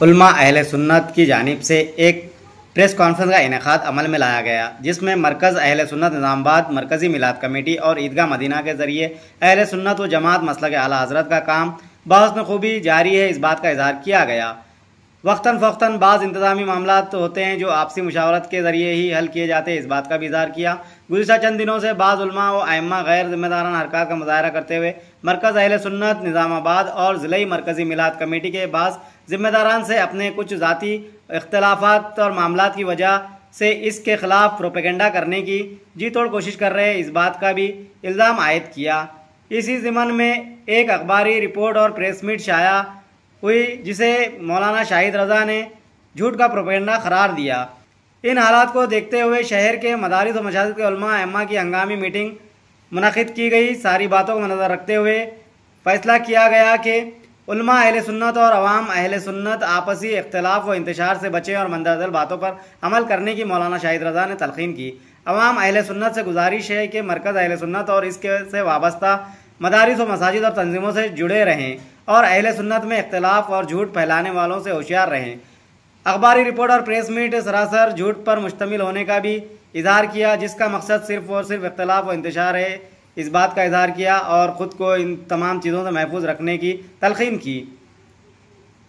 علماء اہل سنت کی جانب سے ایک پریس کانفرنس کا انعقاد عمل میں لایا گیا، جس میں مرکز اہل سنت نظام آباد، مرکزی میلاد کمیٹی اور عیدگاہ مدینہ کے ذریعے اہل سنت و جماعت مسلک اعلیٰ حضرت کا کام بحسن خوبی جاری ہے، اس بات کا اظہار کیا گیا۔ وقتاً فوقتاً بعض انتظامی معاملات ہوتے ہیں جو آپسی مشاورت کے ذریعے ہی حل کیے جاتے ہیں، اس بات کا بھی اظہار کیا۔ گزشتہ چند دنوں سے بعض علماء و ائمہ غیر ذمہ دارانہ حرکات کا مظاہرہ کرتے ہوئے مرکز اہل سنت نظام آباد اور ضلعی مرکزی میلاد کمیٹی کے بعض ذمہ داران سے اپنے کچھ ذاتی اختلافات اور معاملات کی وجہ سے اس کے خلاف پروپیگنڈا کرنے کی جی توڑ کوشش کر رہے ہیں، اس بات کا بھی الزام عائد کیا۔ اسی ضمن میں ایک اخباری رپورٹ اور پریس میٹ شائع ہوئی جسے مولانا شاہد رضا نے جھوٹ کا پروپیگنڈا قرار دیا۔ ان حالات کو دیکھتے ہوئے شہر کے مدارس و مساجد کے علماء ائمہ کی ہنگامی میٹنگ منعقد کی گئی۔ ساری باتوں کو نظر رکھتے ہوئے فیصلہ کیا گیا کہ علماء اہل سنت اور عوام اہل سنت آپسی اختلاف و انتشار سے بچیں اور مندرجہ ذیل باتوں پر عمل کرنے کی مولانا شاہد رضا نے تلقین کی۔ عوام اہل سنت سے گزارش ہے کہ مرکز اہل سنت اور اس کے سے وابستہ مدارس و مساجد اور تنظیموں سے جڑے رہیں اور اہل سنت میں اختلاف اور جھوٹ پھیلانے والوں سے ہوشیار رہیں۔ اخباری رپورٹ اور پریس میٹ سراسر جھوٹ پر مشتمل ہونے کا بھی اظہار کیا، جس کا مقصد صرف اور صرف اختلاف و انتشار ہے، اس بات کا اظہار کیا اور خود کو ان تمام چیزوں سے محفوظ رکھنے کی تلقین کی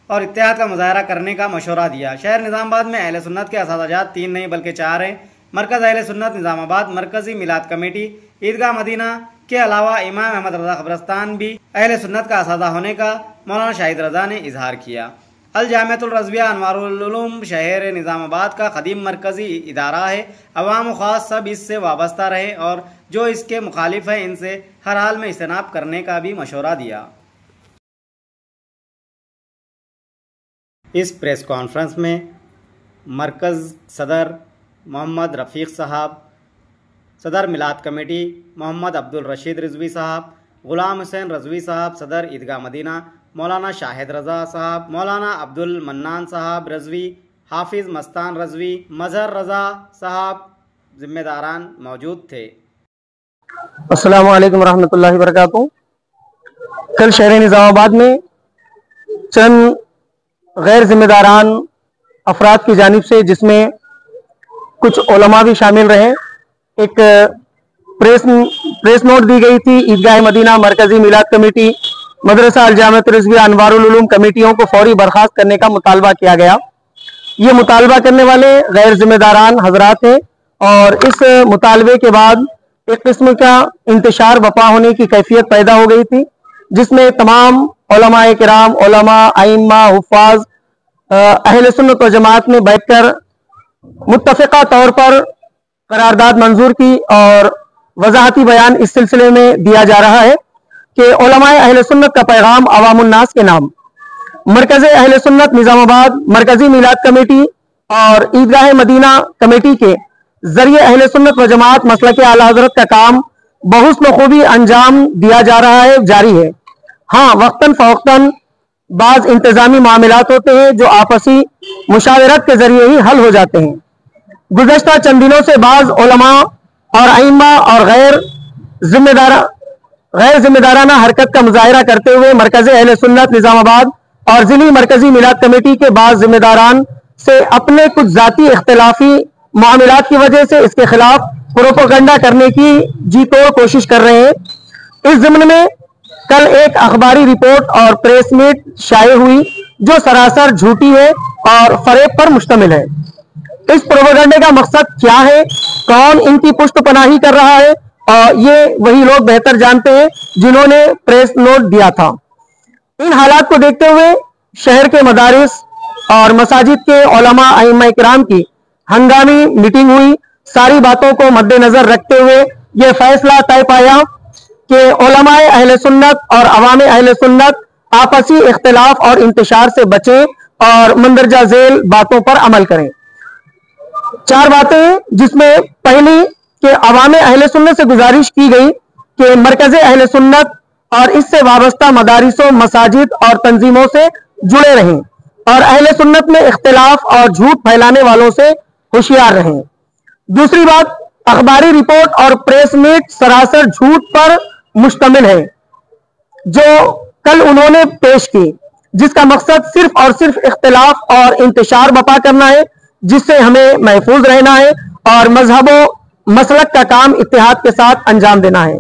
اور اتحاد کا مظاہرہ کرنے کا مشورہ دیا۔ شہر نظام آباد میں اہل سنت کے اساتذات 3 نہیں بلکہ 4 ہیں۔ مرکز اہل سنت نظام آباد، مرکزی میلاد کمیٹی، عیدگاہ مدینہ کے علاوہ امام احمد رضا قبرستان بھی اہل سنت کا اساتذہ ہونے کا مولانا شاہد رضا نے اظہار کیا۔ الجامعۃ الرضویہ انوار العلوم شہر نظام آباد کا قدیم مرکزی ادارہ ہے، عوام و خاص سب اس سے وابستہ رہے اور جو اس کے مخالف ہیں ان سے ہر حال میں اجتناب کرنے کا بھی مشورہ دیا۔ اس پریس کانفرنس میں مرکز صدر محمد رفیق صاحب، صدر میلاد کمیٹی محمد عبدالرشید رضوی صاحب، غلام حسین رضوی صاحب، صدر عیدگاہ مدینہ مولانا شاہد رضا صاحب، مولانا عبدالمنان صاحب رضوی، حافظ مستان رضوی، مظہر رضا صاحب ذمہ داران موجود تھے۔ السلام علیکم ورحمۃ اللہ وبرکاتہ۔ کل شہر نظام آباد میں چند غیر ذمہ داران افراد کی جانب سے، جس میں کچھ علماء بھی شامل رہے، ایک پریس نوٹ دی گئی تھی۔ عیدگاہ مدینہ، مرکزی میلاد کمیٹی، مدرسہ الجامعۃ الرضویہ انوار العلوم کمیٹیوں کو فوری برخاست کرنے کا مطالبہ کیا گیا۔ یہ مطالبہ کرنے والے غیر ذمہ داران حضرات ہیں اور اس مطالبے کے بعد ایک قسم کا انتشار بپا ہونے کی کیفیت پیدا ہو گئی تھی، جس میں تمام علماء کرام، علماء، ائمہ، حفاظ اہل سنت و جماعت نے بیٹھ کر متفقہ طور پر قرارداد منظور کی اور وضاحتی بیان اس سلسلے میں دیا جا رہا ہے کہ علماء اہل سنت کا پیغام عوام الناس کے نام مرکز اہل سنت نظام آباد، مرکزی میلاد کمیٹی اور عیدگاہ مدینہ کمیٹی کے ذریعے اہل سنت و جماعت مسلک اعلیٰ حضرت کا کام بحسن خوبی انجام دیا جا رہا ہے، جاری ہے۔ ہاں، وقتاً فوقتاً بعض انتظامی معاملات ہوتے ہیں جو آپسی مشاورت کے ذریعے ہی حل ہو جاتے ہیں۔ گزشتہ چند دنوں سے بعض علماء اور ائمہ اور غیر ذمہ دارانہ حرکت کا مظاہرہ کرتے ہوئے مرکز اہل سنت نظام آباد اور ضلعی مرکزی میلاد کمیٹی کے بعض ذمہ داران سے اپنے کچھ ذاتی اختلافی معاملات کی وجہ سے اس کے خلاف پروپیگنڈا کرنے کی جی توڑ کوشش کر رہے ہیں۔ اس ضمن میں کل ایک اخباری رپورٹ اور پریس میٹ شائع ہوئی جو سراسر جھوٹی ہے اور فریب پر مشتمل ہے۔ اس پروپیگنڈے کا مقصد کیا ہے، کون ان کی پشت پناہی کر رہا ہے، اور یہ وہی لوگ بہتر جانتے ہیں جنہوں نے پریس نوٹ دیا تھا۔ ان حالات کو دیکھتے ہوئے شہر کے مدارس اور مساجد کے علماء ائمہ کرام کی ہنگامی میٹنگ ہوئی۔ ساری باتوں کو مد نظر رکھتے ہوئے یہ فیصلہ طے پایا کہ علماء اہل سنت اور عوام اہل سنت آپسی اختلاف اور انتشار سے بچیں اور مندرجہ ذیل باتوں پر عمل کریں۔ 4 باتیں ہیں، جس میں پہلی کہ عوام اہل سنت سے گزارش کی گئی کہ مرکز اہل سنت اور اس سے وابستہ مدارسوں، مساجد اور تنظیموں سے جڑے رہیں اور اہل سنت میں اختلاف اور جھوٹ پھیلانے والوں سے ہوشیار رہیں۔ دوسری بات، اخباری رپورٹ اور پریس میٹ سراسر جھوٹ پر مشتمل ہے جو کل انہوں نے پیش کی۔ جس کا مقصد صرف اور صرف اختلاف اور انتشار بپا کرنا ہے، جس سے ہمیں محفوظ رہنا ہے اور مذہب و مسلک کا کام اتحاد کے ساتھ انجام دینا ہے۔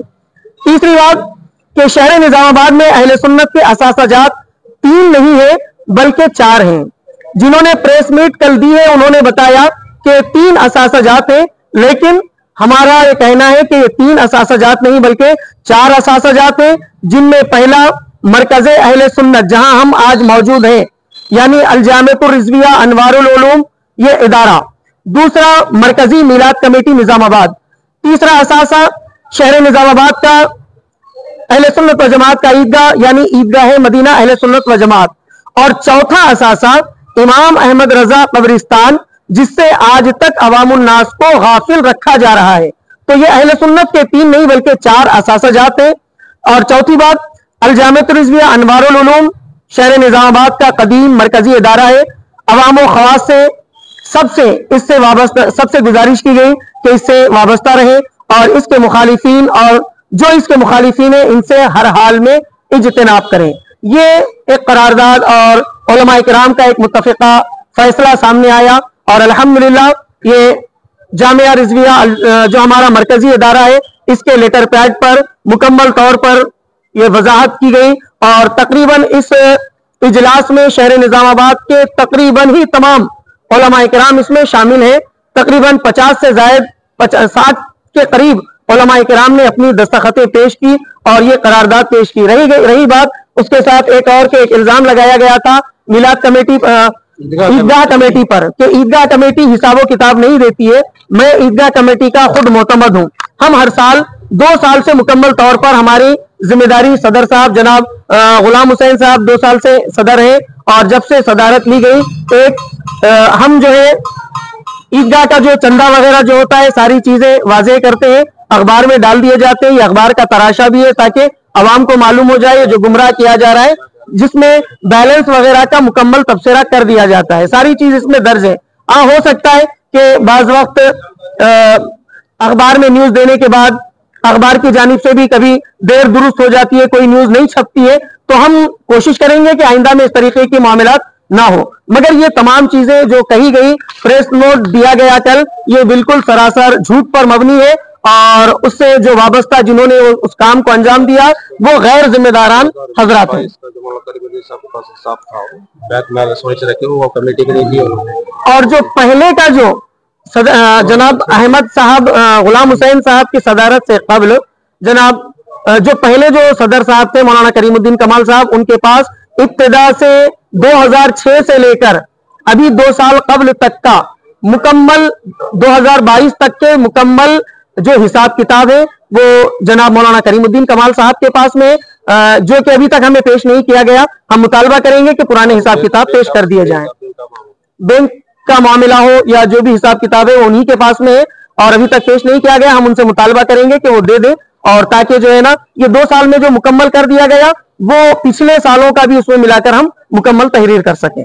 تیسری بات کہ شہر نظام آباد میں اہل سنت کے اثاثہ جات 3 نہیں ہیں بلکہ 4 ہیں۔ جنہوں نے پریس میٹ کل دی ہے انہوں نے بتایا کہ 3 اثاثہ جات ہیں، لیکن ہمارا یہ کہنا ہے کہ یہ 3 اثاثہ جات نہیں بلکہ 4 اثاثہ جات ہیں، جن میں پہلا مرکز اہل سنت جہاں ہم آج موجود ہیں یعنی الجامعۃ الرضویہ انوار العلوم یہ ادارہ، دوسرا مرکزی میلاد کمیٹی نظام آباد، تیسرا اثاثہ شہر نظام آباد کا اہل سنت و جماعت کا عیدگاہ یعنی عیدگاہ مدینہ اہل سنت و جماعت، اور چوتھا اثاثہ امام احمد رضا قبرستان، جس سے آج تک عوام الناس کو غافل رکھا جا رہا ہے۔ تو یہ اہل سنت کے 3 نہیں بلکہ 4 اثاثہ جات ہیں۔ اور چوتھی بات، الجامعۃ الرضویہ انوار العلوم شہر نظام آباد کا قدیم مرکزی ادارہ ہے۔ عوام و خواص سے اس سے وابستہ سب سے گزارش کی گئی کہ اس سے وابستہ رہے اور اس کے مخالفین اور جو اس کے مخالفین ہیں ان سے ہر حال میں اجتناب کریں۔ یہ ایک قرارداد اور علماء کرام کا ایک متفقہ فیصلہ سامنے آیا اور الحمدللہ یہ جامعہ رضویہ جو ہمارا مرکزی ادارہ ہے اس کے لیٹر پیڈ پر مکمل طور پر یہ وضاحت کی گئی اور تقریباً اس اجلاس میں شہر نظام آباد کے تقریباً ہی تمام علماء کرام اس میں شامل ہیں۔ تقریباً 50 سے زائد 60 کے قریب علماء کرام نے اپنی دستخطیں پیش کی اور یہ قرارداد پیش کی۔ رہی بات اس کے ساتھ ایک اور کہ ایک الزام لگایا گیا تھا میلاد کمیٹی عیدگاہ کمیٹی پر کہ عیدگاہ کمیٹی حساب و کتاب نہیں دیتی ہے۔ میں عیدگاہ کمیٹی کا خود معتمد ہوں۔ ہم ہر سال 2 سال سے مکمل طور پر ہماری ذمہ داری صدر صاحب جناب غلام حسین صاحب 2 سال سے صدر ہیں اور جب سے صدارت لی گئی ہم جو ہے عیدگاہ کا جو چندہ وغیرہ جو ہوتا ہے ساری چیزیں واضح کرتے ہیں، اخبار میں ڈال دیے جاتے ہیں۔ یہ اخبار کا تراشا بھی ہے تاکہ عوام کو معلوم ہو جائے جو گمراہ کیا جا رہا ہے، جس میں بیلنس وغیرہ کا مکمل تبصرہ کر دیا جاتا ہے، ساری چیز اس میں درج ہے۔ ہو سکتا ہے کہ بعض وقت اخبار میں نیوز دینے کے بعد اخبار کی جانب سے بھی کبھی دیر درست ہو جاتی ہے، کوئی نیوز نہیں چھپتی ہے، تو ہم کوشش کریں گے کہ آئندہ میں اس طریقے کی معاملات نہ ہو۔ مگر یہ تمام چیزیں جو کہی گئی، پریس نوٹ دیا گیا کل، یہ بالکل سراسر جھوٹ پر مبنی ہے اور اس سے جو وابستہ جنہوں نے اس کام کو انجام دیا وہ غیر ذمہ داران حضرات ہیں۔ اور جو پہلے کا جو جناب احمد صاحب غلام حسین صاحب کی صدارت سے قبل جناب جو پہلے جو صدر صاحب تھے مولانا کریم الدین کمال صاحب، ان کے پاس ابتدا سے 2006 سے لے کر ابھی 2 سال قبل تک کا مکمل 2022 تک کے مکمل جو حساب کتاب ہے وہ جناب مولانا کریم الدین کمال صاحب کے پاس میں جو کہ ابھی تک ہمیں پیش نہیں کیا گیا۔ ہم مطالبہ کریں گے کہ پرانے حساب کتاب پیش کر دیے جائیں، بینک کا معاملہ ہو یا جو بھی حساب کتاب ہے وہ انہی کے پاس میں ہے اور ابھی تک پیش نہیں کیا گیا۔ ہم ان سے مطالبہ کریں گے کہ وہ دے دیں اور تاکہ جو ہے نا یہ 2 سال میں جو مکمل کر دیا گیا وہ پچھلے سالوں کا بھی اس میں ملا کر ہم مکمل تحریر کر سکیں۔